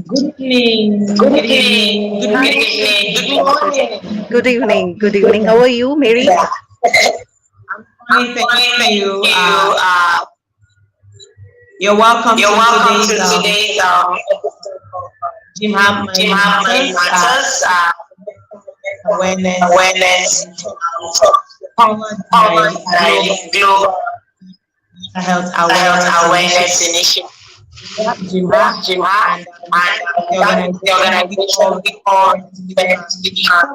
Good evening. Good evening. Good evening. Good morning. Good evening. Good evening. How are you, Mary? I'm fine, thank you. You're welcome You're to welcome to today's today's GYMHA Team Mind Have My Matters Matters awareness awareness powered powered by by Global Health Health Awareness Awareness Initiative. Initiative. GYMHA, GYMHA and and the the organization we organization call we call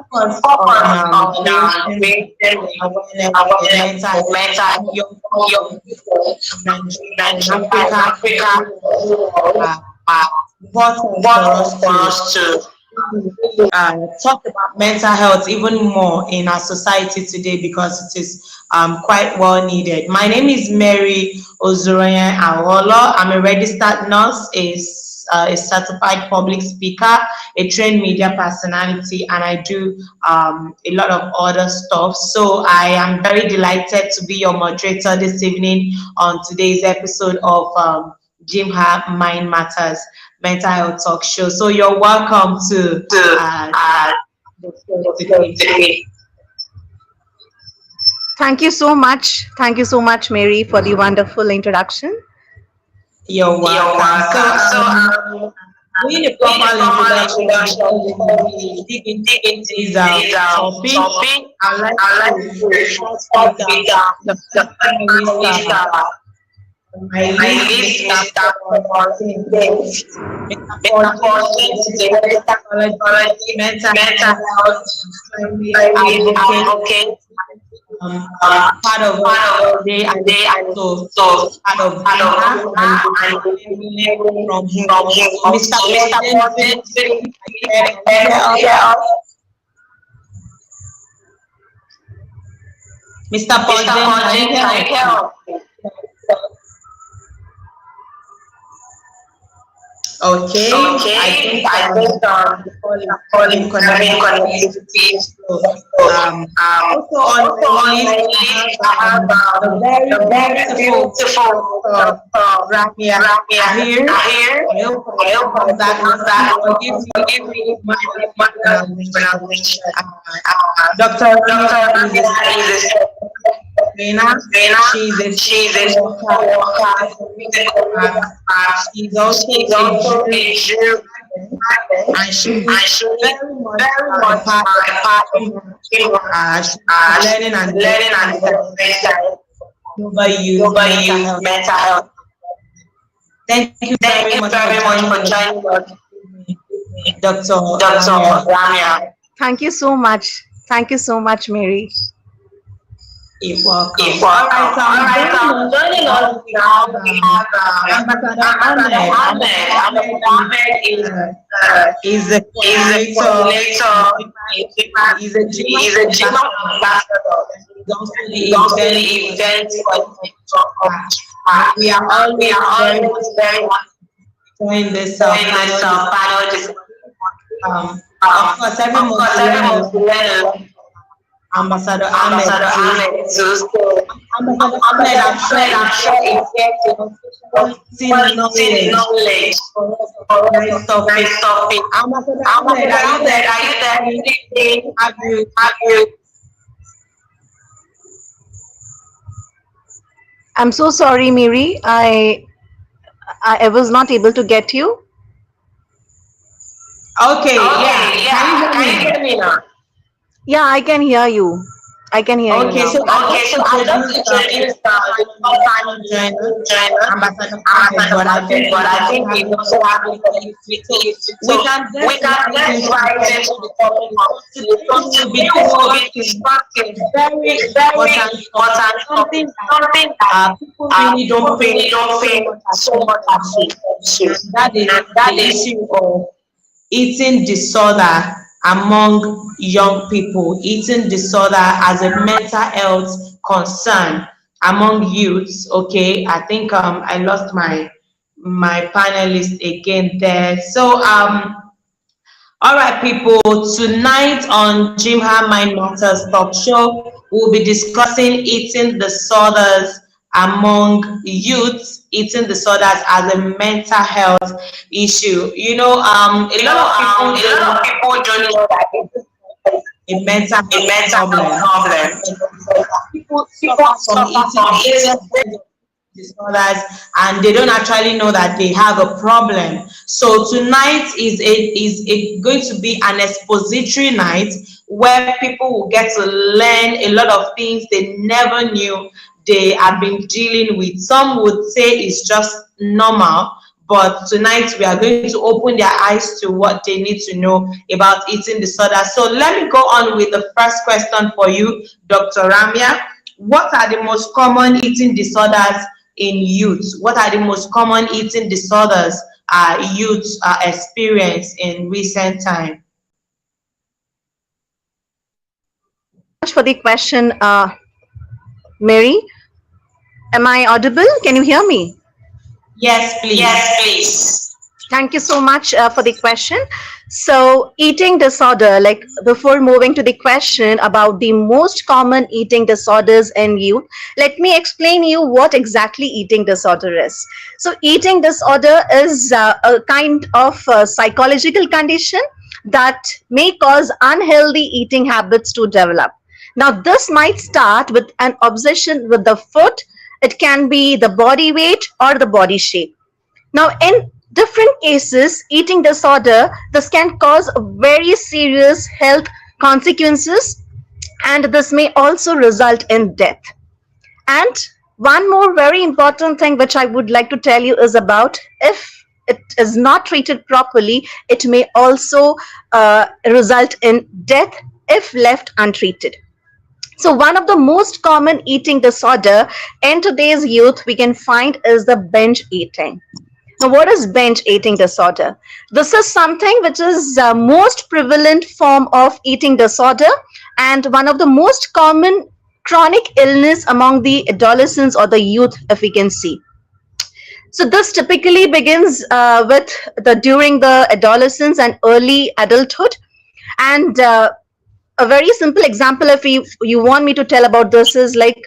focus focus on on creating creating awareness of awareness mental for health mental young young people people in Nigeria in and Nigeria and Africa. Africa. Uh, Uh, important for important us for to us to talk about mental health even more in our society today because it is quite well needed. My name is Mary Ozuruonye Agholor. I'm a registered nurse, a certified public speaker, a trained media personality, and I do a lot of other stuff. So I am very delighted to be your moderator this evening on today's episode of GYMHA Mind Matters Mental Health Talk Show. So you're welcome to uh, the show today. today. Thank you so much. Thank you so much, Mary, for the wonderful introduction. You're You're welcome. welcome. Doing a Doing a proper proper introduction introduction before before we we dig into dig into today's today's topic, topic. I'd like I'd like to to start start with with the the first panelist panelist on my on my list, list, Mr. Mr. Paul. James. Mr. Paul Mr. Pageants is a registered psychologist, mental mental health health advocate, advocate, part of part us of today, and today and also so part of part of GYMHA, and and from him. from him. Mr. Mr. Paul, Pageants, can you hear us? Mr. Paul, Mr. can you Pageants, hear can you hear us? us? Okay, Okay, I think the call is having connectivity. connectivity. So, also Also on my on my list, list, I I have have the very the very beautiful beautiful Ramya Nair. Nair. I hope I hope from that forgive me my my pronunciation. pronunciation. Dr. Dr. Ramya is Ramya is a trainer. She's a she's a social worker. She's also she's a also jury, a jury, and she and is she is very much very a much part my of partner. she's learning and Learning and development global youth global mental youth health. mental health. Thank you Thank very you much very for much joining for us, joining us, Dr. Dr. Ramya. Ramya. Thank you so much. Thank you so much, Mary. You're welcome. You're All right, welcome. All right, so joining us now, we have Ambassador Ambassador Ahmed. Ahmed. Ambassador Ambassador Ahmed is the is a coordinator. coordinator. He's a GYMHA He's a GYMHA ambassador. He's also He's also the the event. event coordinator. We are always very much enjoying this enjoying this panel. panel discussion. Of course, every month we learn Ambassador Ahmed So, Ambassador Ahmed, I'm sure it's getting knowledge for us on this topic. Ambassador Ahmed, are you there? Have you? I'm so sorry, Mary. I was not able to get you. Okay, yeah. Can you hear me now? Yeah, I can hear you. I can hear you Okay, now. so I just introduced the Ambassador Ahmed, but I think we also have we can get right into the topic. Today will be discussing very important something that people really don't pay so much attention. That is the issue of eating disorder among young people, eating disorder as a mental health concern among youths. Okay, I think I lost my panelist again there. So all right, people, tonight on GYMHA Mind Matters Talk Show, we'll be discussing eating disorders among youths eating disorders as a mental health issue. A lot of people don't know that it's a mental health problem. People suffer from eating disorders and they don't actually know that they have a problem. So tonight is going to be an expository night where people will get to learn a lot of things they never knew they have been dealing with. Some would say it's just normal, but tonight we are going to open their eyes to what they need to know about eating disorders. So let me go on with the first question for you, Dr. Ramya. What are the most common eating disorders in youth? What are the most common eating disorders youth experience in recent time? Much for the question, Mary. Am I audible? Can you hear me? Yes, please. Yes, please. Thank you so much for the question. So, eating disorder, like before moving to the question about the most common eating disorders in youth, let me explain you what exactly eating disorder is. So, eating disorder is a kind of psychological condition that may cause unhealthy eating habits to develop. Now, this might start with an obsession with the food. It can be the body weight or the body shape. Now, in different cases, eating disorder, this can cause very serious health consequences, and this may also result in death. And one more very important thing which I would like to tell you is about if it is not treated properly, it may also result in death if left untreated. So one of the most common eating disorder in today's youth we can find is the binge eating. Now, what is binge eating disorder? This is something which is most prevalent form of eating disorder and one of the most common chronic illness among the adolescents or the youth, if we can see. So this typically begins with during the adolescence and early adulthood, and a very simple example, if you want me to tell about this, is like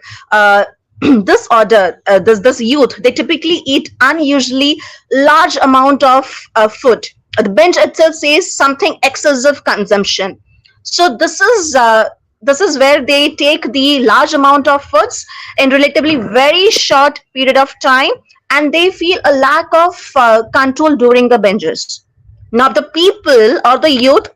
this order, this youth, they typically eat unusually large amount of food. The binge itself says something excessive consumption. So this is where they take the large amount of foods in relatively very short period of time, and they feel a lack of control during the binges. Now the people or the youth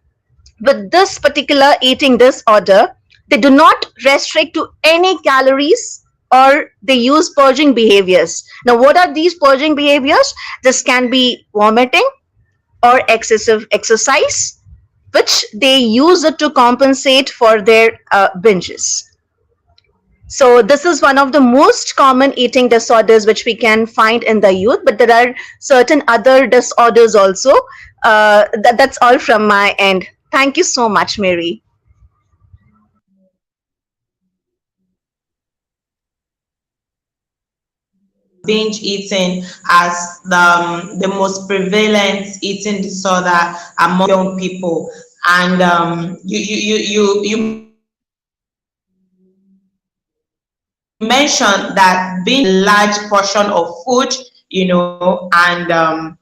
with this particular eating disorder, they do not restrict to any calories or they use purging behaviors. Now, what are these purging behaviors? This can be vomiting or excessive exercise, which they use it to compensate for their binges. So this is one of the most common eating disorders which we can find in the youth, but there are certain other disorders also. That's all from my end. Thank you so much, Mary. Binge eating as the most prevalent eating disorder among young people, and you mentioned that being a large portion of food, and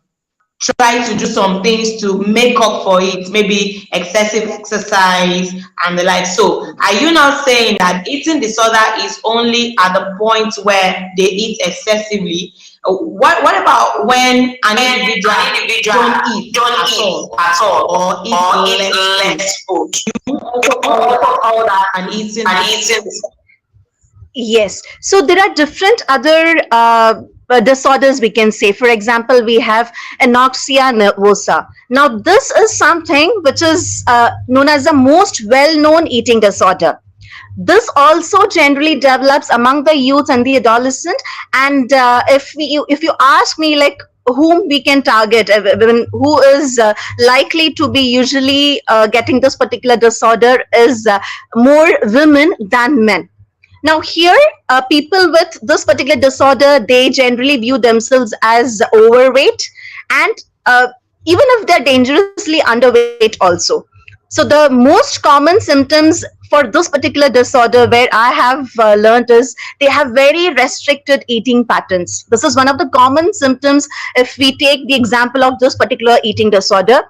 try to do some things to make up for it, maybe excessive exercise and the like. So are you now saying that eating disorder is only at the point where they eat excessively? What about when an individual don't eat at all or eat less food? You also call that an eating disorder? Yes. So there are different other disorders we can say. For example, we have anorexia nervosa. Now, this is something which is known as the most well-known eating disorder. This also generally develops among the youth and the adolescent. And if you ask me, like, whom we can target, who is likely to be usually getting this particular disorder is more women than men. Now here, people with this particular disorder, they generally view themselves as overweight and even if they're dangerously underweight also. So the most common symptoms for this particular disorder, where I have learned is they have very restricted eating patterns. This is one of the common symptoms if we take the example of this particular eating disorder.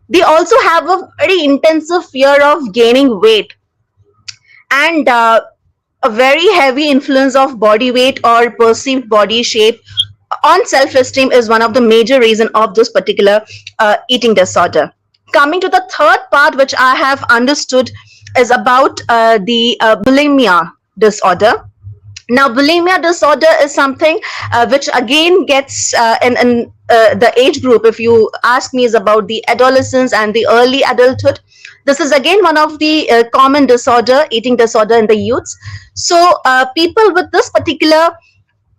They also have a very intensive fear of gaining weight, and a very heavy influence of body weight or perceived body shape on self-esteem is one of the major reason of this particular eating disorder. Coming to the third part, which I have understood, is about the bulimia disorder. Now, bulimia disorder is something which again gets in the age group, if you ask me, is about the adolescence and the early adulthood. This is again one of the common disorder, eating disorder in the youths. So, people with this particular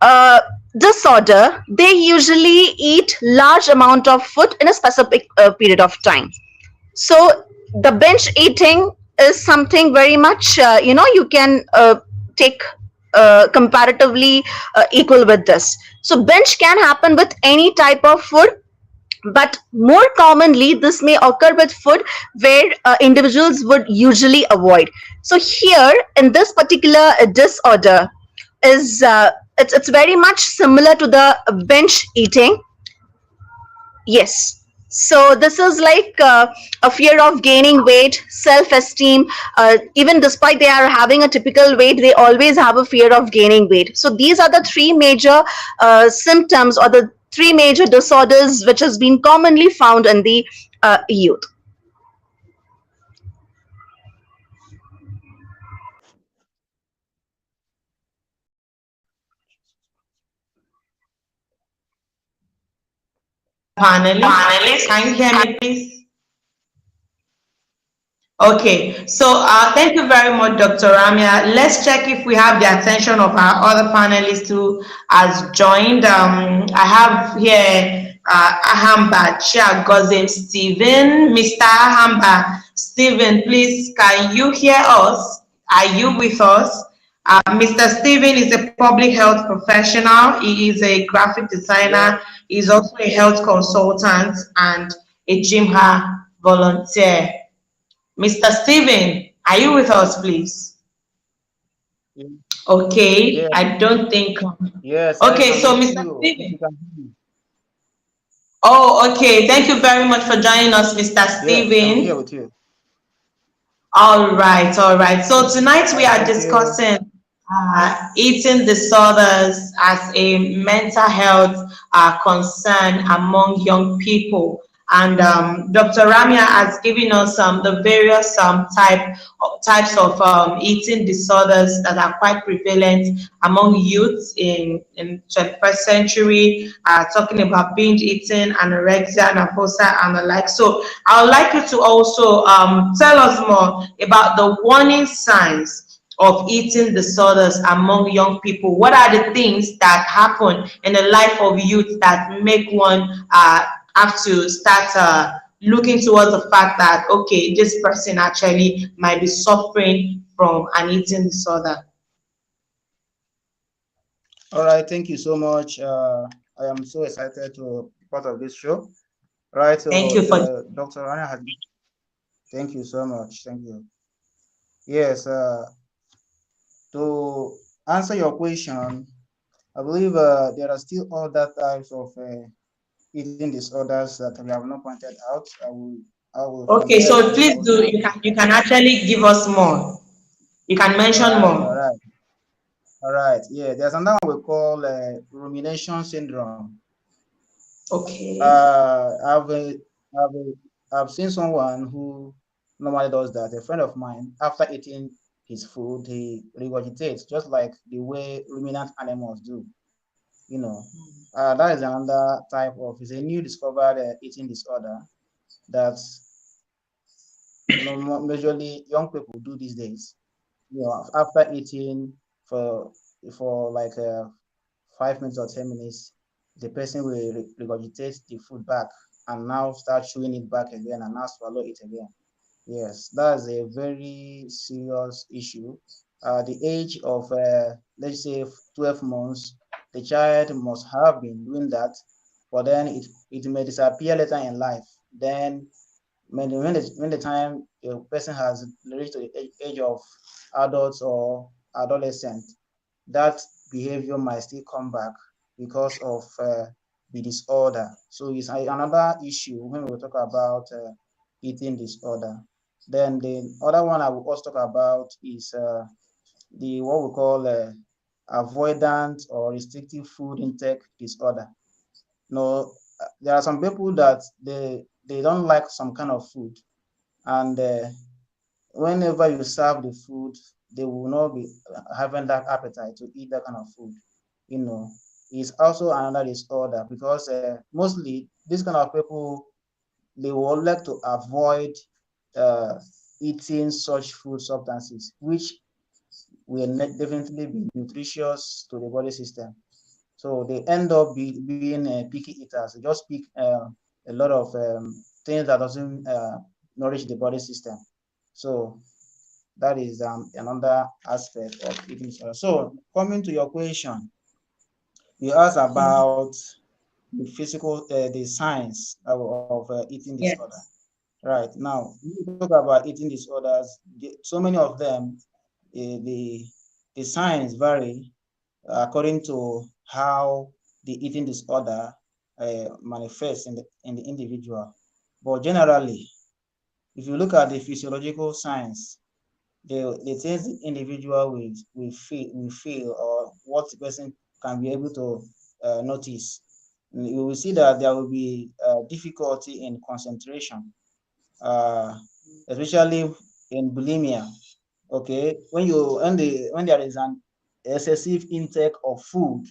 uh, disorder, they usually eat large amount of food in a specific period of time. So the binge eating is something very much, you can take comparatively equal with this. So binge can happen with any type of food, but more commonly this may occur with food where individuals would usually avoid. So here in this particular disorder is it's very much similar to the binge eating. Yes. So this is like a fear of gaining weight, self-esteem. Even despite they are having a typical weight, they always have a fear of gaining weight. So these are the three major symptoms or the three major disorders which has been commonly found in the youth. Panelists, can you hear me, please? Okay, so thank you very much, Dr. Ramya. Let's check if we have the attention of our other panelists who has joined. I have here Ahamba Chiagozim Stephen. Mr. Ahamba Stephen, please, can you hear us? Are you with us? Mr. Stephen is a public health professional. He is a graphic designer. He's also a health consultant and a GYMHA volunteer. Mr. Stephen, are you with us, please? Yeah. Okay, Yes, I don't think. yes, I Okay, am so with Mr. you. If you Stephen. can hear me. Oh, okay. Thank you very much for joining us, Mr. Yes, I'm here Stephen. with you. All right, all right. So tonight we are Thank you. discussing eating disorders as a mental health concern among young people. And Dr. Ramya has given us the various types of eating disorders that are quite prevalent among youths in 21st century, talking about binge eating, anorexia, nervosa, and the like. So I would like you to also tell us more about the warning signs of eating disorders among young people. What are the things that happen in the life of youth that make one have to start looking towards the fact that, okay, this person actually might be suffering from an eating disorder? All right, thank you so much. I am so excited to be part of this show. Right, Thank so you for. Dr. Rana has. Thank you so much. Thank you. Yes, to answer your question, I believe there are still other types of eating disorders that we have not pointed out. I will from Okay, there so I please will do. start. You can actually give us more. You can All mention right, all more. right, all right. Yeah, there's another one we call rumination syndrome. Okay. Uh, I've uh, I've I've seen someone who normally does that. A friend of mine, after eating his food, he regurgitates just like the way ruminant animals do. You know, that is another type of. It's a new discovered eating disorder that majorly young people do these days. You know, after eating for like 5 minutes or 10 minutes, the person will regurgitate the food back and now start chewing it back again and now swallow it again. Yes, that's a very serious issue. The age of, let's say, 12 months, the child must have been doing that, but then it may disappear later in life. Then when the time a person has reached the age of adults or adolescent, that behavior might still come back because of the disorder. So it's another issue when we talk about eating disorder. Then the other one I will also talk about is the what we call avoidant or restrictive food intake disorder. No, there are some people that they don't like some kind of food, and whenever you serve the food, they will not be having that appetite to eat that kind of food. You know, it's also another disorder because mostly this kind of people, they will like to avoid uh, eating such food substances, which will definitely be nutritious to the body system. So they end up being picky eaters. They just pick a lot of things that doesn't nourish the body system. So that is another aspect of eating disorder. So coming to your question, you asked about the physical, the science of eating Yes. disorder. Right now, we talk about eating disorders. So many of them, the science vary according to how the eating disorder manifests in the individual. But generally, if you look at the physiological science, the things the individual will feel or what the person can be able to notice, you will see that there will be difficulty in concentration, uh, especially in bulimia. Okay, when there is an excessive intake of food,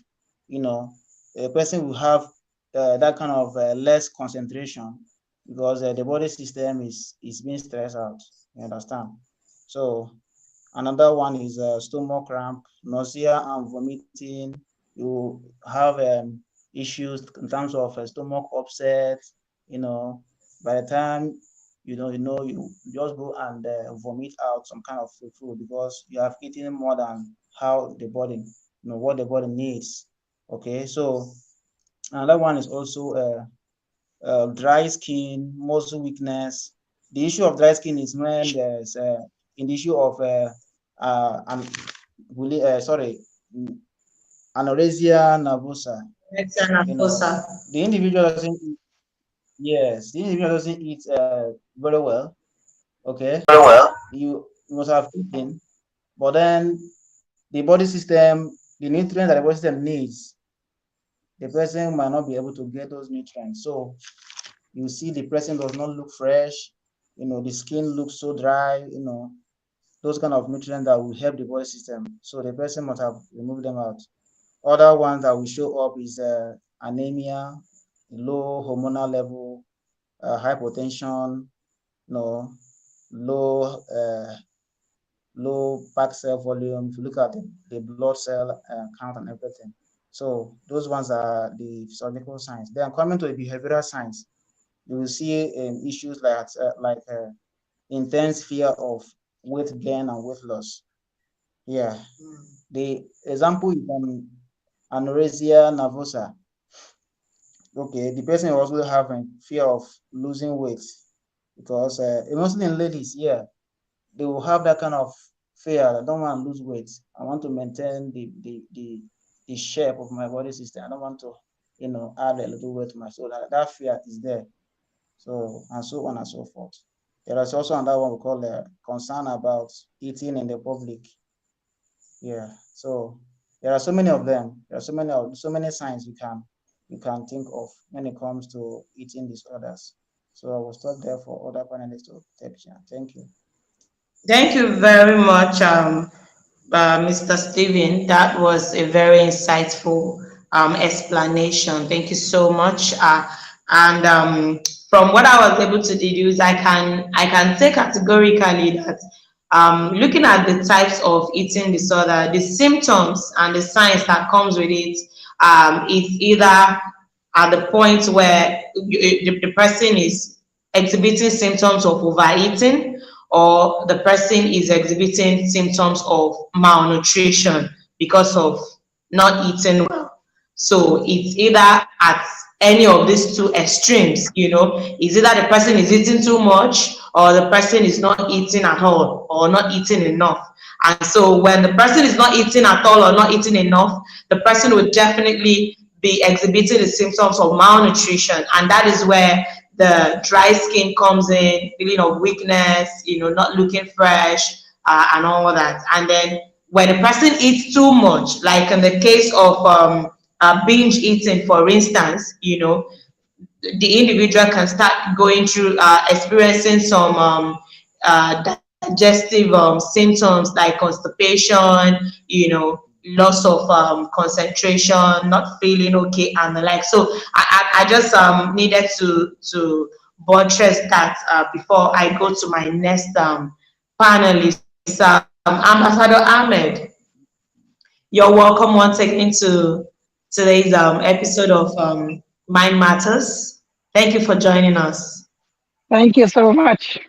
a person will have that kind of less concentration because the body system is being stressed out. You understand? So another one is stomach cramp, nausea and vomiting. You have issues in terms of stomach upset. You know, by the time you just go and vomit out some kind of food because you have eaten more than how the body, what the body needs. Okay, so another one is also dry skin, muscle weakness. The issue of dry skin is when there's in the issue of an, sorry, anorexia nervosa. The individual doesn't eat, yes, the individual doesn't eat very well. Okay, you must have eaten, but then the body system, the nutrients that the body system needs, the person might not be able to get those nutrients. So you see the person does not look fresh, the skin looks so dry, those kind of nutrients that will help the body system. So the person must have removed them out. Other ones that will show up is anemia, low hormonal level, hypotension, low low packed cell volume. If you look at the blood cell count and everything. So those ones are the physiological signs. Then coming to the behavioral signs, you will see issues like intense fear of weight gain and weight loss. Yeah. The example is anorexia nervosa. Okay, the person also having fear of losing weight because mostly in ladies, yeah, they will have that kind of fear. I don't want to lose weight. I want to maintain the shape of my body system. I don't want to, add a little weight to my soul. That fear is there. So, and so on and so forth. There is also another one we call concern about eating in the public. Yeah. So there are so many of them. There are so many signs you can think of when it comes to eating disorders. So I will stop there for other panelists to take share. Thank you. Thank you very much, Mr. Steven. That was a very insightful explanation. Thank you so much. And from what I was able to deduce, I can say categorically that looking at the types of eating disorder, the symptoms and the signs that comes with it is either at the point where the person is exhibiting symptoms of overeating, or the person is exhibiting symptoms of malnutrition because of not eating well. So it's either at any of these two extremes. Is it that the person is eating too much, or the person is not eating at all, or not eating enough? And so when the person is not eating at all or not eating enough, the person would definitely be exhibiting the symptoms of malnutrition, and that is where the dry skin comes in, feeling of weakness, not looking fresh, and all that. And then when a person eats too much, like in the case of binge eating, for instance, the individual can start going through experiencing some digestive symptoms like constipation, loss of concentration, not feeling okay, and the like. So I just needed to buttress that before I go to my next panelist, Ambassador Ahmed. You're welcome once again to today's episode of Mind Matters. Thank you for joining us. Thank you so much.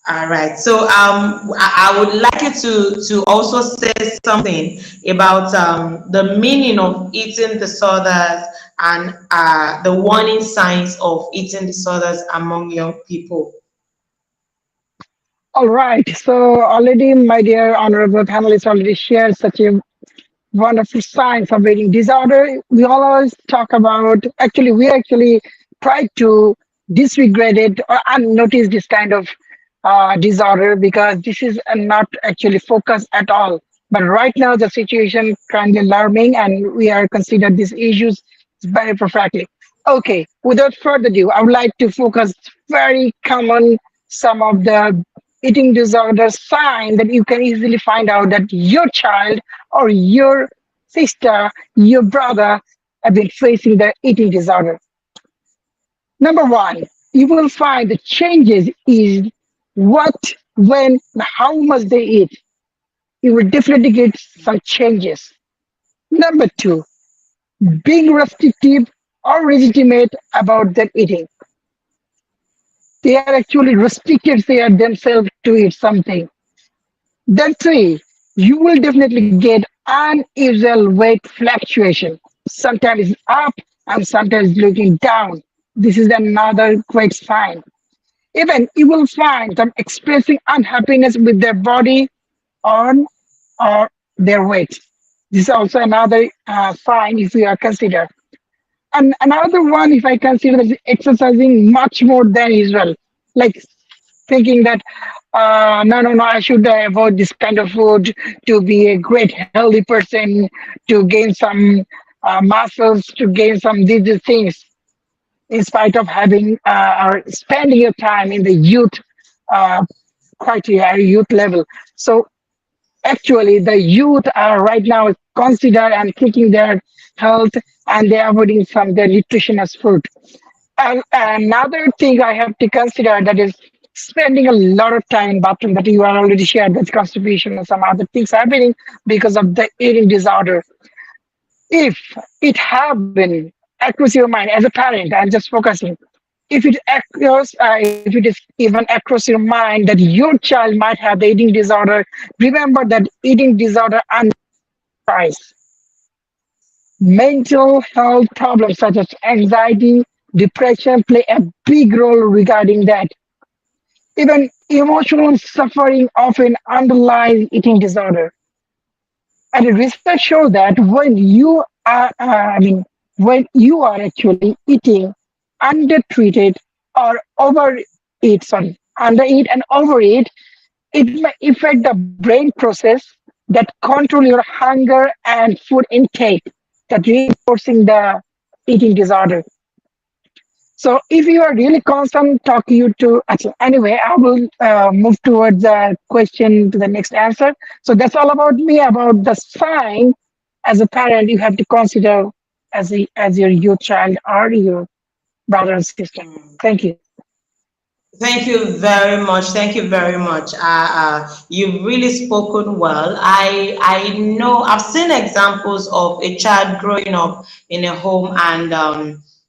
All right. So I would like you to also say something about the meaning of eating disorders and the warning signs of eating disorders among young people. All right. So already, my dear honorable panelists already shared such a wonderful signs of eating disorder. We always talk about, actually, we actually try to disregard it or unnotice this kind of disorder because this is not actually focused at all. But right now, the situation currently alarming, and we are considered these issues very perfectly. Okay, without further ado, I would like to focus very common some of the eating disorder sign that you can easily find out that your child or your sister, your brother have been facing the eating disorder. Number one, you will find the changes is what, when, and how much they eat. You will definitely get some changes. Number two, being restrictive or legitimate about their eating. They are actually restricted they are themselves to eat something. Then three, you will definitely get unusual weight fluctuation. Sometimes it's up and sometimes looking down. This is another great sign. Even you will find them expressing unhappiness with their body on or their weight. This is also another sign if you are considered. And another one, if I consider is exercising much more than usual, like thinking that no, I should avoid this kind of food to be a great healthy person, to gain some muscles, to gain some these things, in spite of having or spending your time in the youth criteria, youth level. So actually, the youth are right now consider and taking their health and they are avoiding some their nutritious food. And another thing I have to consider that is spending a lot of time in bathroom that you are already shared with constipation and some other things happening because of the eating disorder. If it happen across your mind as a parent, I'm just focusing. If it is even across your mind that your child might have the eating disorder, remember that eating disorder and mental health problems such as anxiety, depression play a big role regarding that. Even emotional suffering often underlies eating disorder. And the research shows that when you are actually eating undertreated or undereat and overeat, it may affect the brain process that control your hunger and food intake, that reinforcing the eating disorder. So if you are really concerned, talk you to, anyway, I will move towards the question to the next answer. So that's all about me, about the sign as a parent you have to consider as your youth child or your brother and sister. Thank you. Thank you very much. Thank you very much. You've really spoken well. I know I've seen examples of a child growing up in a home, and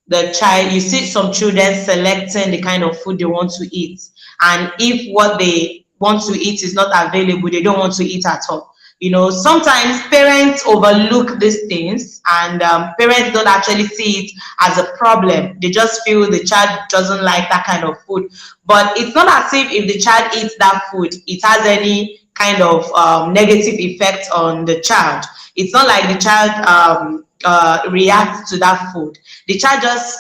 the child, you see some children selecting the kind of food they want to eat, and if what they want to eat is not available, they don't want to eat at all. Sometimes parents overlook these things, and parents don't actually see it as a problem. They just feel the child doesn't like that kind of food. But it's not as if the child eats that food, it has any kind of negative effect on the child. It's not like the child reacts to that food. The child just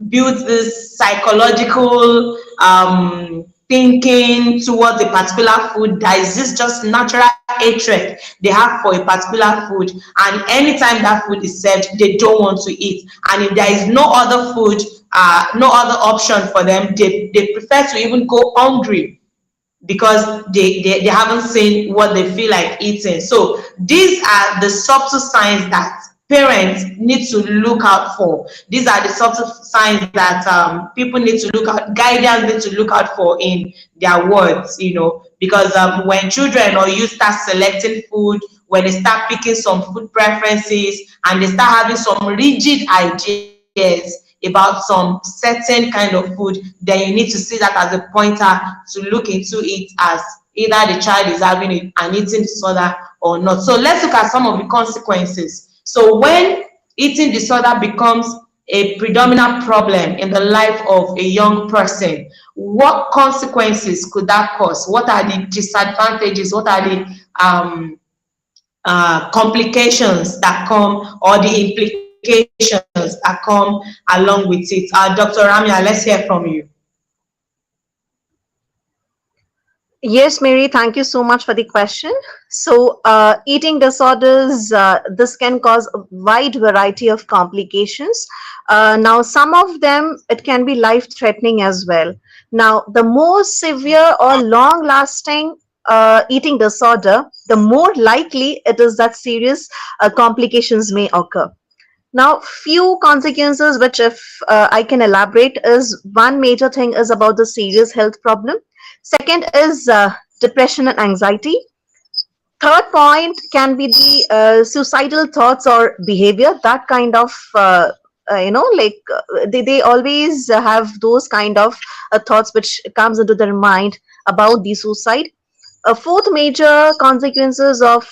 builds this psychological thinking towards a particular food. There is this just natural hatred they have for a particular food, and anytime that food is served, they don't want to eat. And if there is no other food, no other option for them, they prefer to even go hungry because they haven't seen what they feel like eating. So these are the subtle signs that parents need to look out for. These are the subtle signs that people need to look out, guardians need to look out for in their words, because when children or you start selecting food, when they start picking some food preferences, and they start having some rigid ideas about some certain kind of food, then you need to see that as a pointer to look into it as either the child is having an eating disorder or not. So let's look at some of the consequences. So when eating disorder becomes a predominant problem in the life of a young person, what consequences could that cause? What are the disadvantages? What are the complications that come, or the implications that come along with it? Dr. Ramya, let's hear from you. Yes, Mary, thank you so much for the question. So, eating disorders, this can cause a wide variety of complications. Now, some of them, it can be life-threatening as well. Now, the more severe or long-lasting eating disorder, the more likely it is that serious complications may occur. Now, few consequences which, if I can elaborate, is one major thing is about the serious health problem. Second is depression and anxiety. Third point can be the suicidal thoughts or behavior. That kind of they always have those kind of thoughts which comes into their mind about the suicide. A fourth major consequences of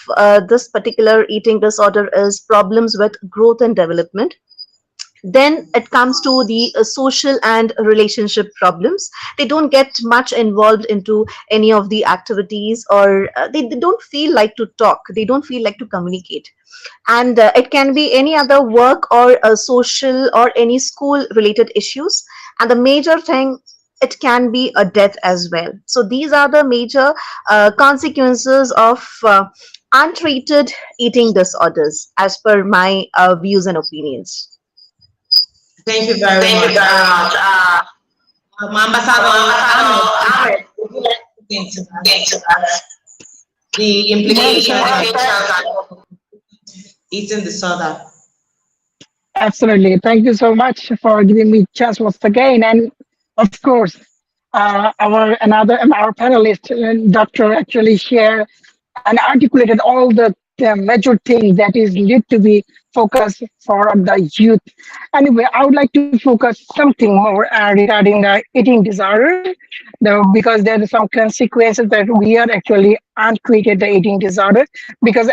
this particular eating disorder is problems with growth and development. Then it comes to the social and relationship problems. They don't get much involved into any of the activities, or they don't feel like to talk, they don't feel like to communicate. And it can be any other work or social or any school related issues. And the major thing, it can be a death as well. So these are the major consequences of untreated eating disorders as per my views and opinions. Thank you very Thank you much. very much. Ambassador Ahmed, Ahmed, would you like to get into that? into that. The Yes, implications Implications of eating disorder. absolutely. Thank you so much for giving me chance once again. And of course, our panelist, doctor, actually share and articulated all the major things that is need to be focused for the youth. Anyway, I would like to focus something more regarding the eating disorder, because there are some consequences that we are actually untreated the eating disorder. Because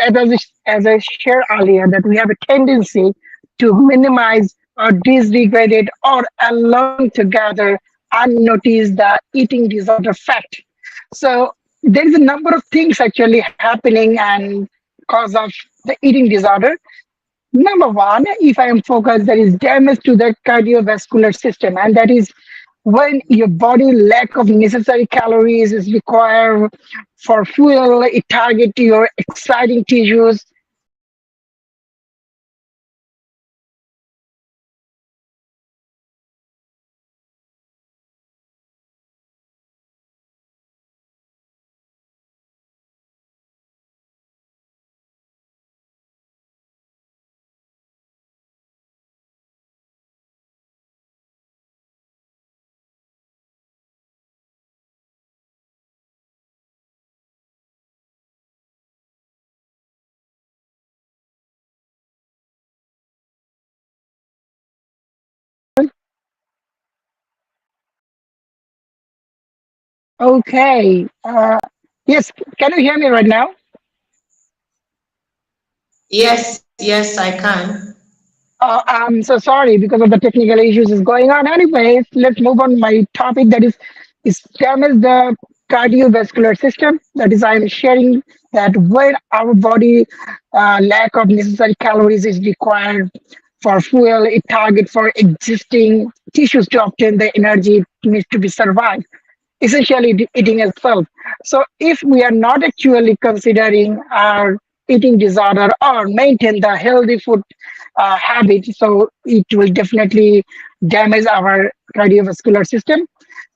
as I shared earlier, that we have a tendency to minimize or disregard it or allowing together unnotice the eating disorder fact. So there is a number of things actually happening and cause of the eating disorder. Number one, if I am focused, there is damage to the cardiovascular system, and that is when your body lack of necessary calories is required for fuel, it target your exciting tissues. Okay. Yes, can you hear me right now? Yes, I can. I'm so sorry because of the technical issues is going on. Anyways, let's move on. My topic that is damage the cardiovascular system. That is, I am sharing that when our body lack of necessary calories is required for fuel, it target for existing tissues to obtain the energy it needs to be survived, essentially eating itself. So if we are not actually considering our eating disorder or maintain the healthy food habit, so it will definitely damage our cardiovascular system.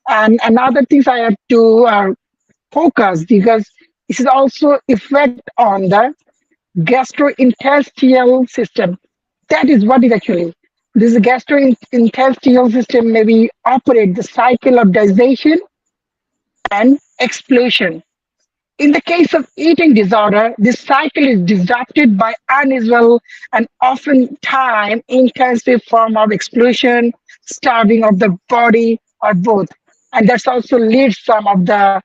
And another things I have to focus because this is also effect on the gastrointestinal system. That is what is actually this gastrointestinal system maybe operate the cycle of digestion and explosion. In the case of eating disorder, this cycle is disrupted by unusual and often time intensive form of explosion, starving of the body, or both. And that's also leads some of the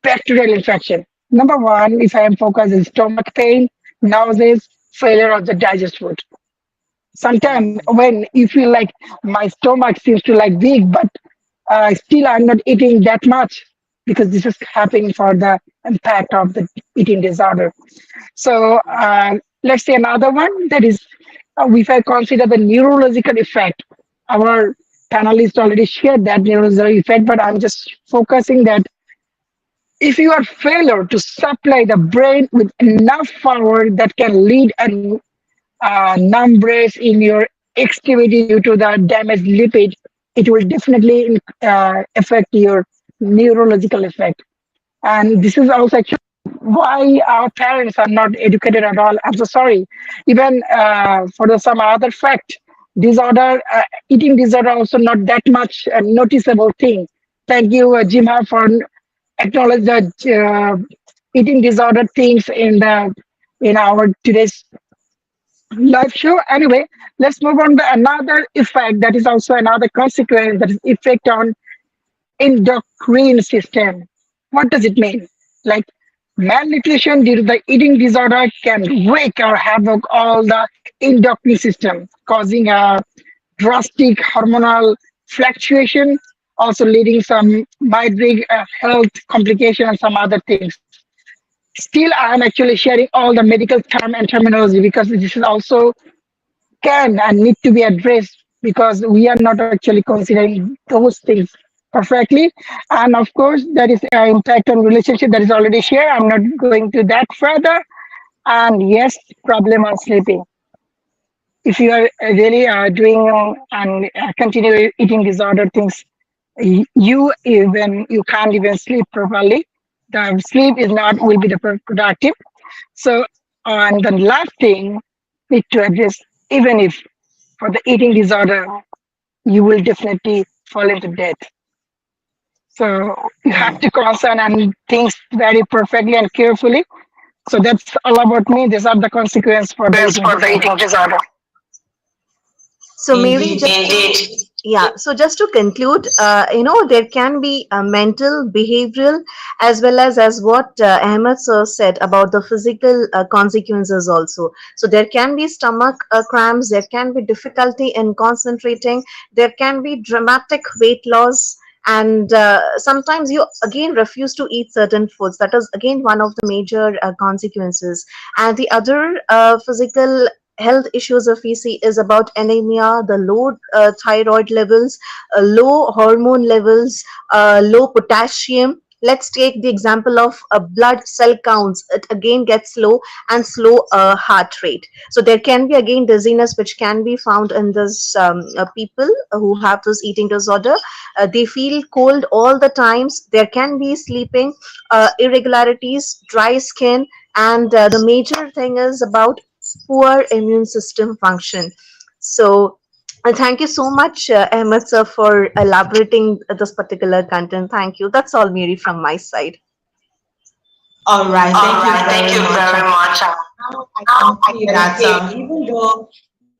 bacterial infection. Number one, if I am focused, is stomach pain, nausea, failure of the digest food. Sometimes when you feel like my stomach seems to like big, but still I'm not eating that much because this is happening for the impact of the eating disorder. So let's say another one that is, if I consider the neurological effect, our panelists already shared that neurological effect, but I'm just focusing that if you are failure to supply the brain with enough power that can lead a numbers in your activity due to the damaged lipid, it will definitely affect your neurological effect. And this is also actually why our parents are not educated at all. I'm so sorry. Even for some other fact, disorder, eating disorder also not that much noticeable thing. Thank you, GYMHA, for acknowledge that eating disorder things in our today's live show. Anyway, let's move on to another effect that is also another consequence that is effect on endocrine system. What does it mean? Like malnutrition due to the eating disorder can wreak or havoc all the endocrine system, causing a drastic hormonal fluctuation, also leading some migraine health complication and some other things. Still, I'm actually sharing all the medical term and terminology because this is also can and need to be addressed because we are not actually considering those things perfectly. And of course, there is an impact on relationship that is already shared. I'm not going to that further. And yes, problem on sleeping. If you are really doing and continue eating disorder things, you can't even sleep properly. The sleep is not will be the productive. So, and the last thing need to address, even if for the eating disorder, you will definitely fall into death. So you have to concern and think very perfectly and carefully. So that's all about me. These are the consequences for the eating disorder. So Mary, Indeed. just yeah, so just to conclude, there can be mental, behavioral, as well as what Ahmed sir said about the physical consequences also. So there can be stomach cramps, there can be difficulty in concentrating, there can be dramatic weight loss, and sometimes you again refuse to eat certain foods. That is again one of the major consequences. And the other physical health issues if we see is about anemia, the low thyroid levels, low hormone levels, low potassium. Let's take the example of blood cell counts. It again gets low, and slow heart rate. So there can be again dizziness which can be found in this people who have this eating disorder. They feel cold all the times. There can be sleeping irregularities, dry skin, and the major thing is about poor immune system function. So, thank you so much, Ahmed sir, for elaborating this particular content. Thank you. That's all, Mary, from my side. All right. All Thank you right, thank very you much. very much. Now I Now can I see can that see even though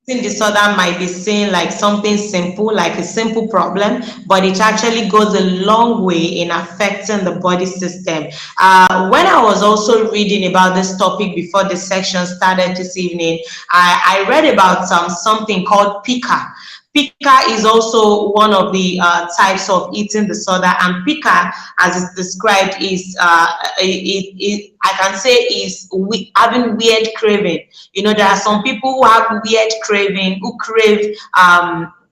eating disorder might be seen like something simple, like a simple problem, but it actually goes a long way in affecting the body system. When I was also reading about this topic before the section started this evening, I read about something called pica. Pica is also one of the types of eating disorder, and pica, as it's described, is I can say is having weird craving. You know, there are some people who have weird craving, who crave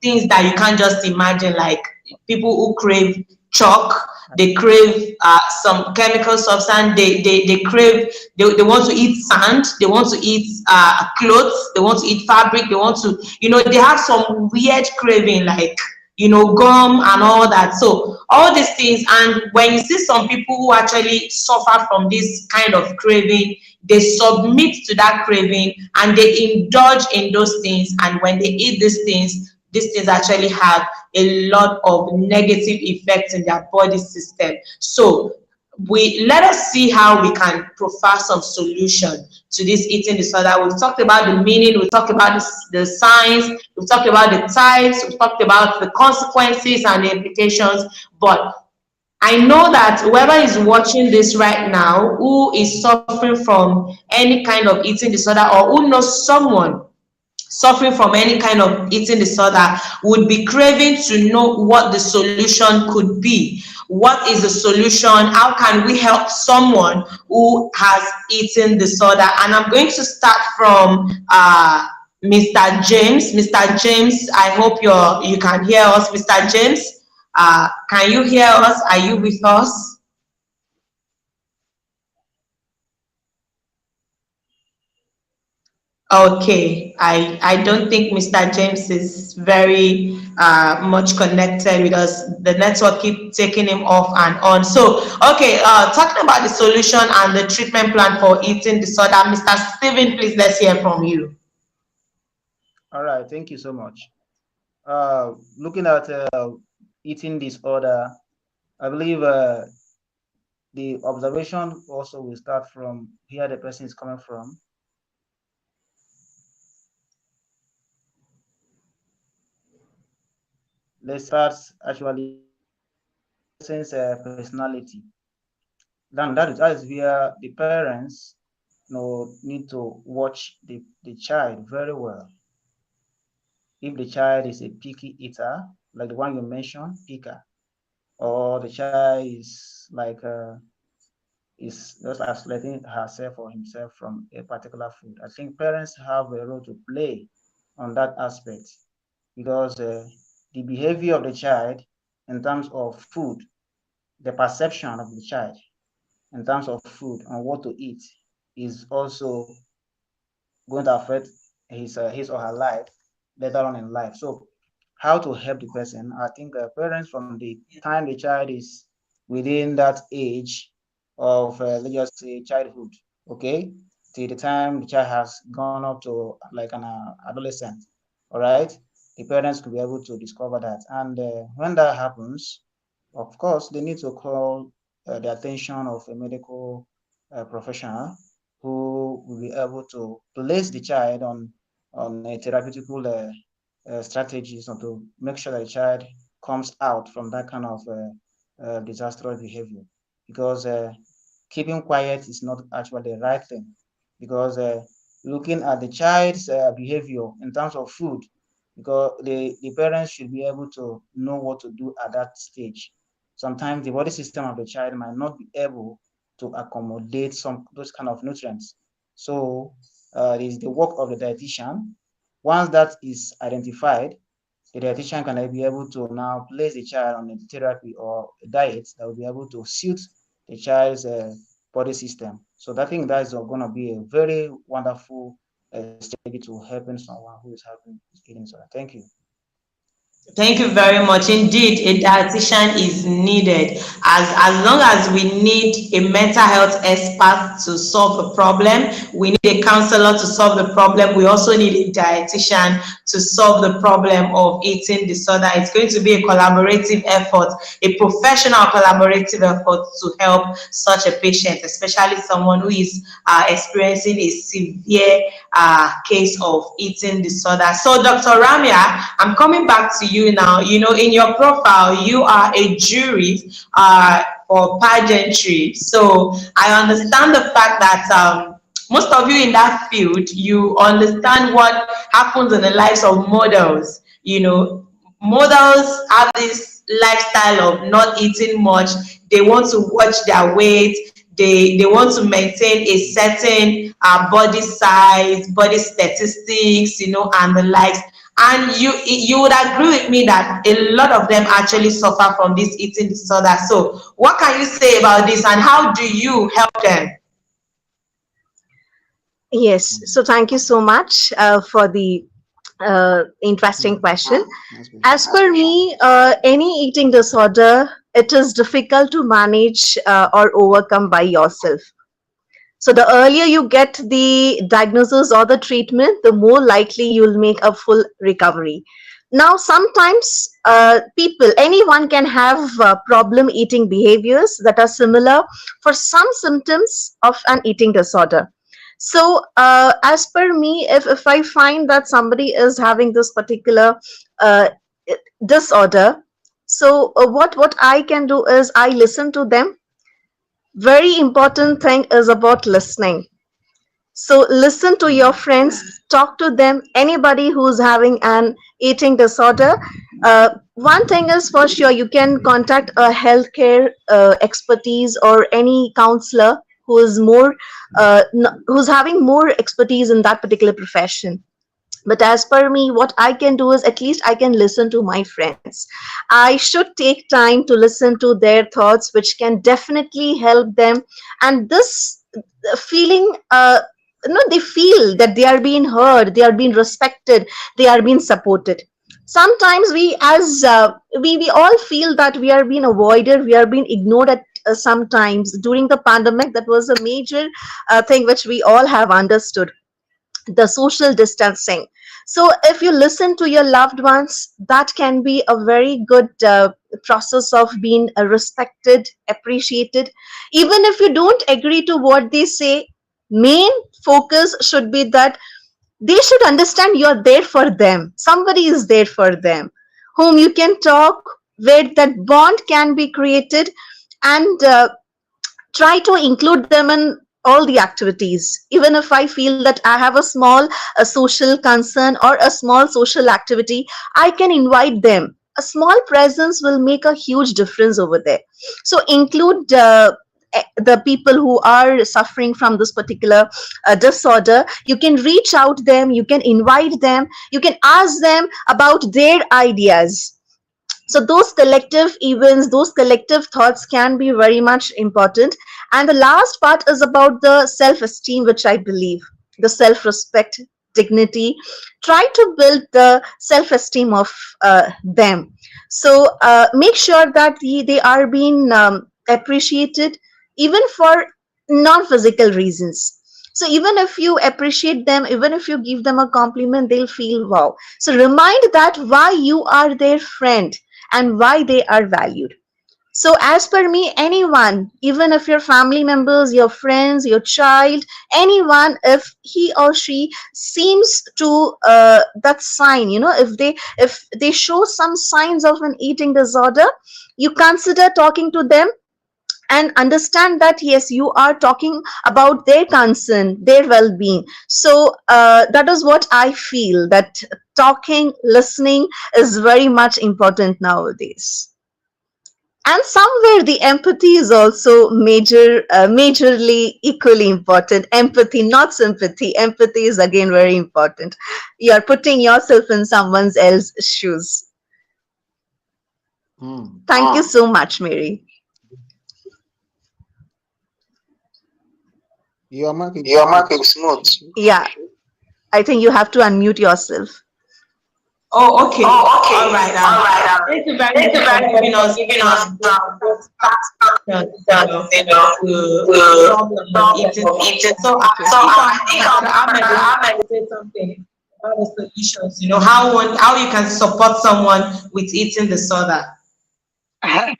things that you can't just imagine, like people who crave chalk, they crave some chemical substance, they crave, they want to eat sand, they want to eat clothes, they want to eat fabric, they want to, you know, they have some weird craving, like, you know, gum and all that. So all these things, and when you see some people who actually suffer from this kind of craving, they submit to that craving and they indulge in those things, and when they eat these things actually have a lot of negative effects in their body system. So let us see how we can provide some solution to this eating disorder. We've talked about the meaning, we've talked about the signs, we've talked about the types, we've talked about the consequences and the implications. But I know that whoever is watching this right now who is suffering from any kind of eating disorder, or who knows someone suffering from any kind of eating disorder, would be craving to know what the solution could be. What is the solution? How can we help someone who has eating disorder? And I'm going to start from Mr. James. Mr. James, I hope you can hear us. Mr. James, can you hear us? Are you with us? Okay, I don't think Mr. James is very much connected with us. The network keep taking him off and on. So, okay, talking about the solution and the treatment plan for eating disorder, Mr. Stephen, please, let's hear from you. All right, thank you so much. Looking at eating disorder, I believe the observation also will start from here the person is coming from. Let's start actually person's personality. Then that is where the parents, you know, need to watch the child very well. If the child is a picky eater, like the one you mentioned, picker, or the child is like is just isolating herself or himself from a particular food, I think parents have a role to play on that aspect, because the behavior of the child in terms of food, the perception of the child in terms of food and what to eat is also going to affect his or her life later on in life. So how to help the person? I think parents, from the time the child is within that age of let's just say childhood, okay, till the time the child has gone up to like an adolescent, all right, the parents could be able to discover that. And when that happens, of course, they need to call the attention of a medical professional who will be able to place the child on a therapeutical strategies, or to make sure that the child comes out from that kind of disastrous behavior. Because keeping quiet is not actually the right thing. Because looking at the child's behavior in terms of food, because the parents should be able to know what to do at that stage. Sometimes the body system of the child might not be able to accommodate some those kind of nutrients. So it is the work of the dietitian. Once that is identified, the dietitian can be able to now place the child on a therapy or a diet that will be able to suit the child's body system. So I think that is going to be a very wonderful strategy to helping someone who is having eating disorder. Thank you. Thank you very much. Indeed, a dietitian is needed. As long as we need a mental health expert to solve a problem, we need a counselor to solve the problem. We also need a dietitian to solve the problem of eating disorder. It's going to be a collaborative effort, a professional collaborative effort to help such a patient, especially someone who is experiencing a severe case of eating disorder. So, Dr. Ramya, I'm coming back to you now. You know, in your profile, you are a jury for pageantry. So, I understand the fact that most of you in that field, you understand what happens in the lives of models. You know, models have this lifestyle of not eating much. They want to watch their weight. They want to maintain a certain body size, body statistics, you know, and the likes. And you would agree with me that a lot of them actually suffer from this eating disorder. So what can you say about this, and how do you help them? Yes, so thank you so much for the interesting question. As per me, any eating disorder, it is difficult to manage or overcome by yourself. So the earlier you get the diagnosis or the treatment, the more likely you'll make a full recovery. Now, sometimes anyone can have problem eating behaviors that are similar for some symptoms of an eating disorder. So, as per me, if I find that somebody is having this particular uh, disorder, so what I can do is I listen to them. Very important thing is about listening. So listen to your friends, talk to them, anybody who's having an eating disorder. One thing is for sure, you can contact a healthcare expertise or any counselor who is who's having more expertise in that particular profession. But as per me, what I can do is at least I can listen to my friends. I should take time to listen to their thoughts, which can definitely help them. And this feeling, they feel that they are being heard, they are being respected, they are being supported. Sometimes we all feel that we are being avoided, we are being ignored at sometimes. During the pandemic, that was a major thing which we all have understood, the social distancing. So if you listen to your loved ones, that can be a very good process of being respected, appreciated. Even if you don't agree to what they say, main focus should be that they should understand you're there for them. Somebody is there for them, whom you can talk, where that bond can be created, and try to include them in all the activities. Even if I feel that I have a social concern or a small social activity, I can invite them. A small presence will make a huge difference over there. So include the people who are suffering from this particular disorder. You can reach out them, you can invite them, you can ask them about their ideas. So those collective events, those collective thoughts can be very much important. And the last part is about the self-esteem, which I believe, the self-respect, dignity. Try to build the self-esteem of them. So make sure that they are being appreciated, even for non-physical reasons. So even if you appreciate them, even if you give them a compliment, they'll feel wow. So remind that why you are their friend and why they are valued. So as per me, anyone, even if your family members, your friends, your child, anyone, if he or she seems to that sign, if they show some signs of an eating disorder, you consider talking to them and understand that yes, you are talking about their concern, their well-being. So that is what I feel, that talking, listening is very much important nowadays. And somewhere the empathy is also majorly equally important. Empathy, not sympathy. Empathy is again very important. You are putting yourself in someone else's shoes. Thank you so much, Mary. Your mark Your mic is smooth. Yeah, I think you have to unmute yourself. Oh, okay. Oh, okay. All right. All right. Thank you very Thank much you for very much giving for us giving us those facts, the the problem of problem eating. of eating. So So I think Dr. Ahmed wants Ahmed. to say something about the solutions. How you can support someone with eating disorder.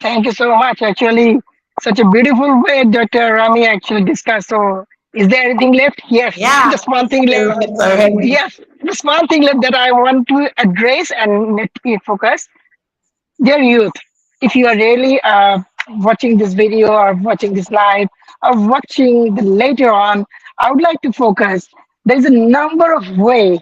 Thank you so much. Actually, such a beautiful way Dr. Rami actually discussed. So, is there anything left? Yes, Yeah, just one thing you're left. right already. Yes, just one thing left that I want to address and let me focus. Dear youth, if you are really watching this video or watching this live or watching the later on, I would like to focus. There is a number of ways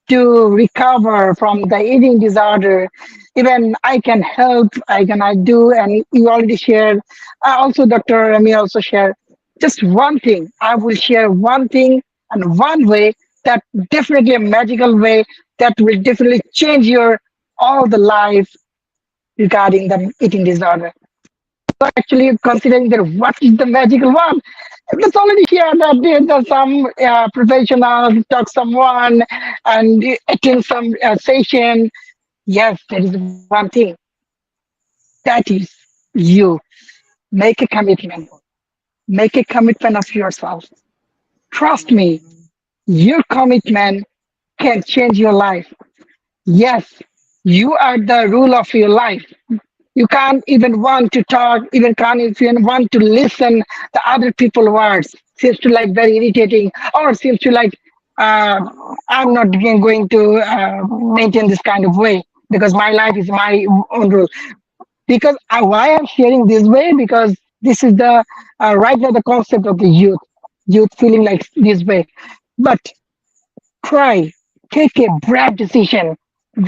to recover from the eating disorder. Even I can help, I do, and you already shared. Also, Dr. Rami also shared. Just one thing, I will share one thing and one way that definitely a magical way that will definitely change your all the life regarding the eating disorder. Actually, considering that what is the magical one? Let's already share that there's some professionals talk someone and attend some session. Yes, there is one thing. That is you make a commitment. Make a commitment of yourself. Trust me, your commitment can change your life. Yes, you are the rule of your life. You can't even want to talk, even can't even want to listen the other people words. Seems to like very irritating, or seems to like uh, I'm not going to maintain this kind of way because my life is my own rule. Because why I'm sharing this way because this is the right now the concept of the youth feeling like this way. But try, take a brave decision,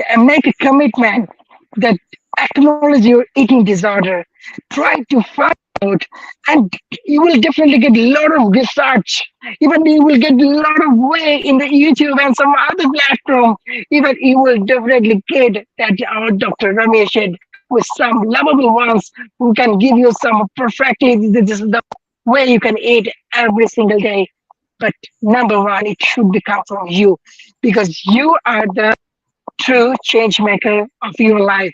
and make a commitment that acknowledge your eating disorder. Try to find out, and you will definitely get a lot of research. Even you will get a lot of way in the YouTube and some other platform. Even you will definitely get that our Dr. Ramya said with some lovable ones who can give you some perfectly this is the way you can eat every single day. But number one, it should become from you because you are the true change maker of your life.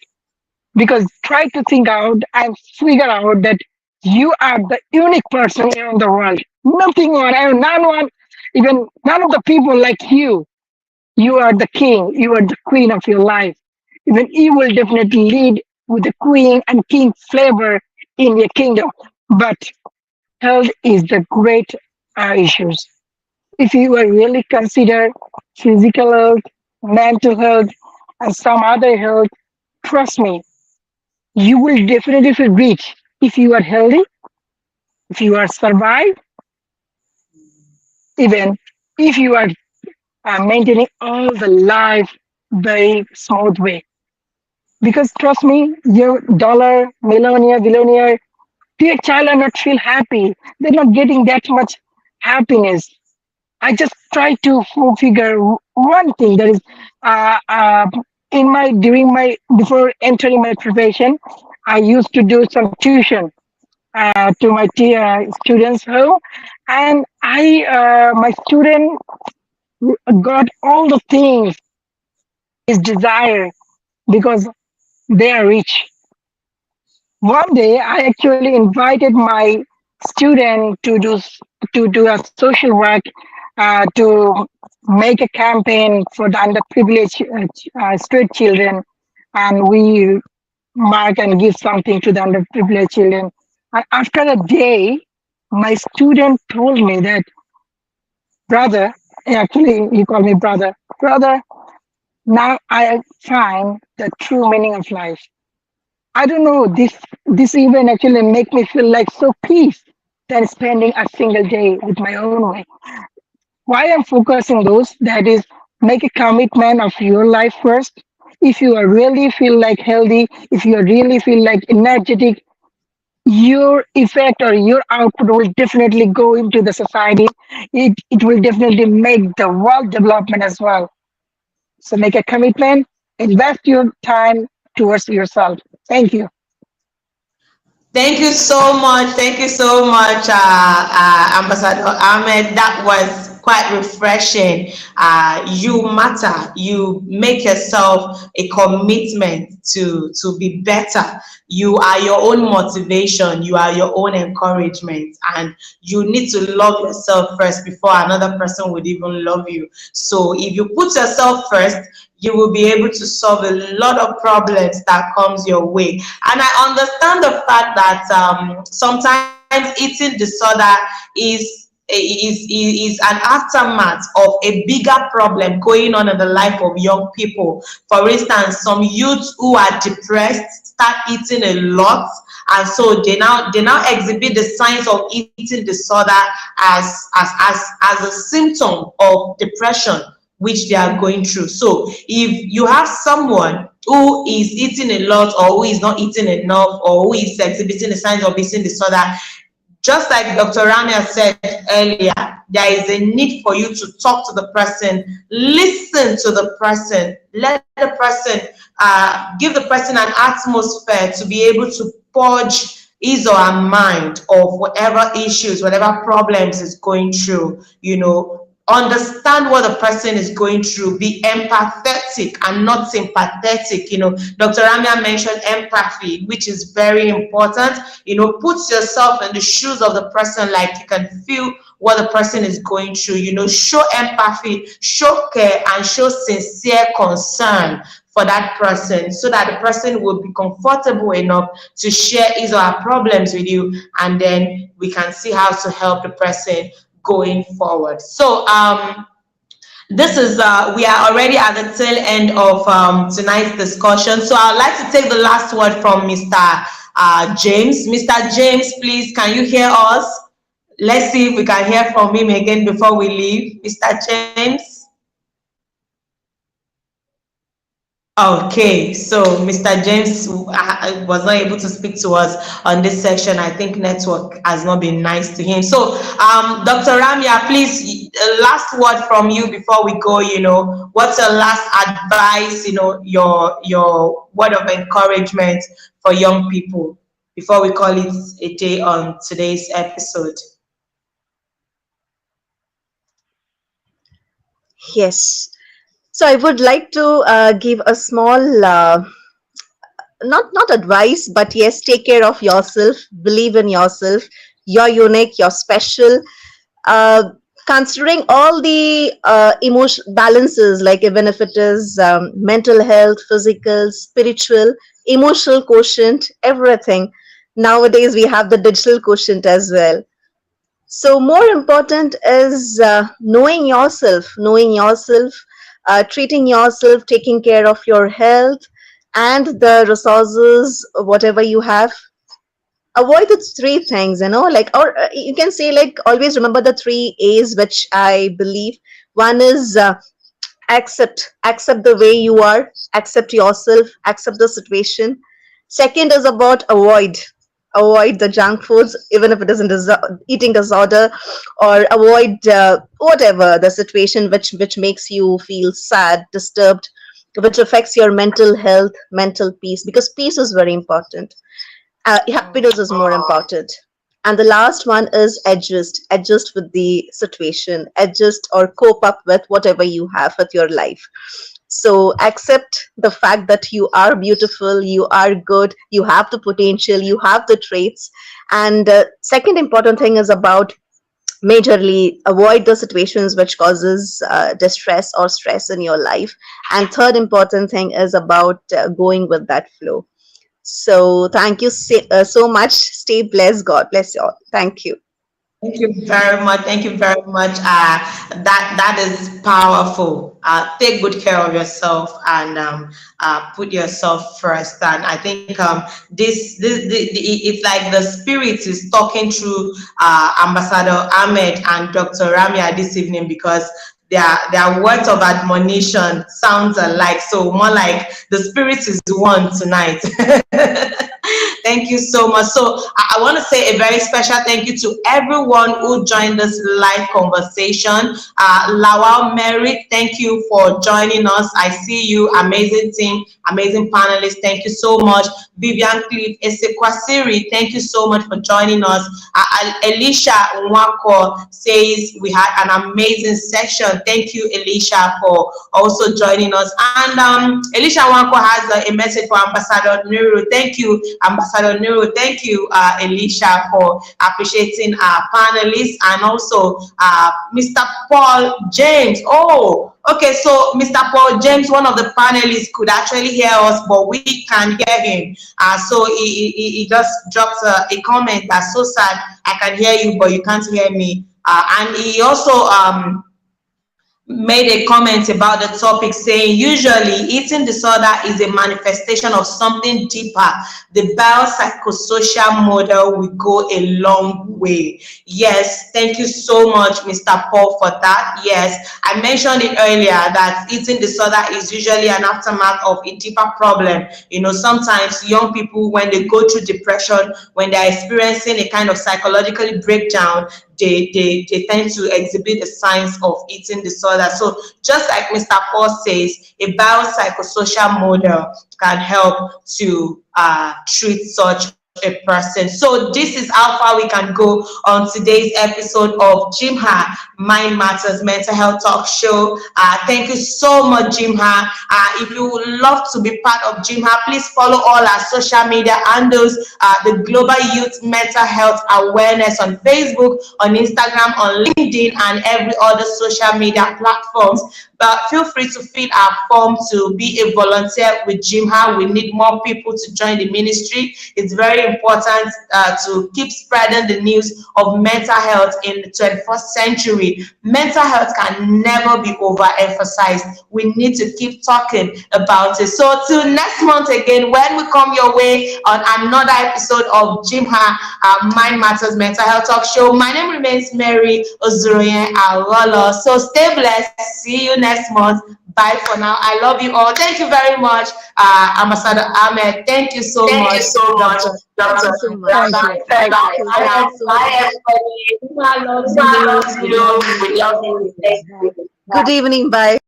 Because try to think out and figure out that you are the unique person in the world. Nothing one, and none one, even none of the people like you. You are the king, you are the queen of your life. Even you will definitely lead with the queen and king flavor in your kingdom. But health is the great issues. If you are really consider physical health, mental health, and some other health, trust me, you will definitely feel rich if you are healthy, if you are survive, even if you are maintaining all the life very smooth way. Because trust me, your dollar, millionaire, billionaire, their child are not feel happy. They're not getting that much happiness. I just try to figure one thing that is in my during my before entering my profession, I used to do some tuition to my students home, and I my student got all the things his desire because they are rich. One day, I actually invited my student to do a social work to make a campaign for the underprivileged street children, and we mark and give something to the underprivileged children. And after a day, my student told me that, brother, actually he called me brother. Now I find the true meaning of life. I don't know. This even actually make me feel like so peace than spending a single day with my own way. Why I'm focusing those that is make a commitment of your life first. If you are really feel like healthy, if you really feel like energetic, your effect or your output will definitely go into the society. It will definitely make the world development as well. So make a commitment, invest your time towards yourself. Thank you. Thank you so much. Thank you so much, Ambassador Ahmed. That was quite refreshing. You matter. You make yourself a commitment to be better. You are your own motivation. You are your own encouragement, and you need to love yourself first before another person would even love you. So if you put yourself first, you will be able to solve a lot of problems that comes your way. And I understand the fact that sometimes eating disorder is an aftermath of a bigger problem going on in the life of young people. For instance, some youths who are depressed start eating a lot, and so they now exhibit the signs of eating disorder as a symptom of depression which they are going through. So if you have someone who is eating a lot, or who is not eating enough, or who is exhibiting the signs of eating disorder, just like Dr. Ramya said earlier, there is a need for you to talk to the person, listen to the person, let the person, give the person an atmosphere to be able to purge his or her mind of whatever issues, whatever problems is going through, understand what the person is going through, be empathetic and not sympathetic. Dr. Ramya mentioned empathy, which is very important. Put yourself in the shoes of the person, like you can feel what the person is going through. Show empathy, show care, and show sincere concern for that person, so that the person will be comfortable enough to share his or her problems with you, and then we can see how to help the person going forward. So this is we are already at the tail end of tonight's discussion. So I'd like to take the last word from Mr. James. Mr. James, please, can you hear us? Let's see if we can hear from him again before we leave. Mr. James. Okay, so Mr. James was not able to speak to us on this section. I think network has not been nice to him. So, Dr. Ramya, please, last word from you before we go. What's your last advice? Your word of encouragement for young people before we call it a day on today's episode. Yes. So I would like to give a small, not advice, but yes, take care of yourself, believe in yourself. You're unique, you're special. Considering all the emotion balances, like even if it is mental health, physical, spiritual, emotional quotient, everything. Nowadays we have the digital quotient as well. So more important is knowing yourself, treating yourself, taking care of your health and the resources, whatever you have. Avoid the three things, or you can say, like, always remember the 3 A's, which I believe. One is accept the way you are, accept yourself, accept the situation. Second is about avoid the junk foods, even if it isn't eating disorder, or avoid whatever the situation which makes you feel sad, disturbed, which affects your mental health, mental peace, because peace is very important. Happiness is more important. And the last one is adjust with the situation, adjust or cope up with whatever you have with your life. So accept the fact that you are beautiful, you are good, you have the potential, you have the traits. And second important thing is about majorly avoid the situations which causes distress or stress in your life. And third important thing is about going with that flow. So thank you so much. Stay blessed. God bless you all. Thank you. Thank you very much. Thank you very much. That is powerful. Take good care of yourself and put yourself first. And I think it's like the spirit is talking through Ambassador Ahmed and Dr. Ramya this evening, because their words of admonition sounds alike. So more like the spirit is one tonight. Thank you so much. So I want to say a very special thank you to everyone who joined this live conversation. Lawal Mary, thank you for joining us. I see you, amazing team, amazing panelists. Thank you so much. Vivian Cliff, Esekwasiri, thank you so much for joining us. Elisha Nwako says we had an amazing session. Thank you, Elisha, for also joining us. And Elisha Nwako has a message for Ambassador Nuru. Thank you, Ambassador Nuru. Thank you, Elisha, for appreciating our panelists, and also Mr. Paul James. Oh, okay, so Mr. Paul James, one of the panelists, could actually hear us, but we can't hear him. So he just dropped a comment that's so sad. I can hear you, but you can't hear me. And he also made a comment about the topic, saying usually eating disorder is a manifestation of something deeper. The biopsychosocial model will go a long way. Yes, thank you so much, Mr. Paul, for that. Yes, I mentioned it earlier that eating disorder is usually an aftermath of a deeper problem. You know, sometimes young people, when they go through depression, when they're experiencing a kind of psychological breakdown, they tend to exhibit the signs of eating disorder. So just like Mr. Paul says, a biopsychosocial model can help to treat such a person. So this is how far we can go on today's episode of GYMHA Mind Matters Mental Health Talk Show. Thank you so much, GYMHA. If you would love to be part of GYMHA, please follow all our social media handles, the Global Youth Mental Health Awareness on Facebook, on Instagram, on LinkedIn, and every other social media platforms. But feel free to fill our form to be a volunteer with GYMHA. We need more people to join the ministry. It's very important to keep spreading the news of mental health in the 21st century. Mental health can never be overemphasized. We need to keep talking about it. So till next month again, when we come your way on another episode of GYMHA Mind Matters Mental Health Talk Show, my name remains Mary Ozuruonye Agholor. So stay blessed. See you next month. Bye for now. I love you all. Thank you very much, Ambassador Ahmed. Thank you so much. Thank you so much. Thank you. Bye, everybody. I love you. We love you. Good evening. Bye.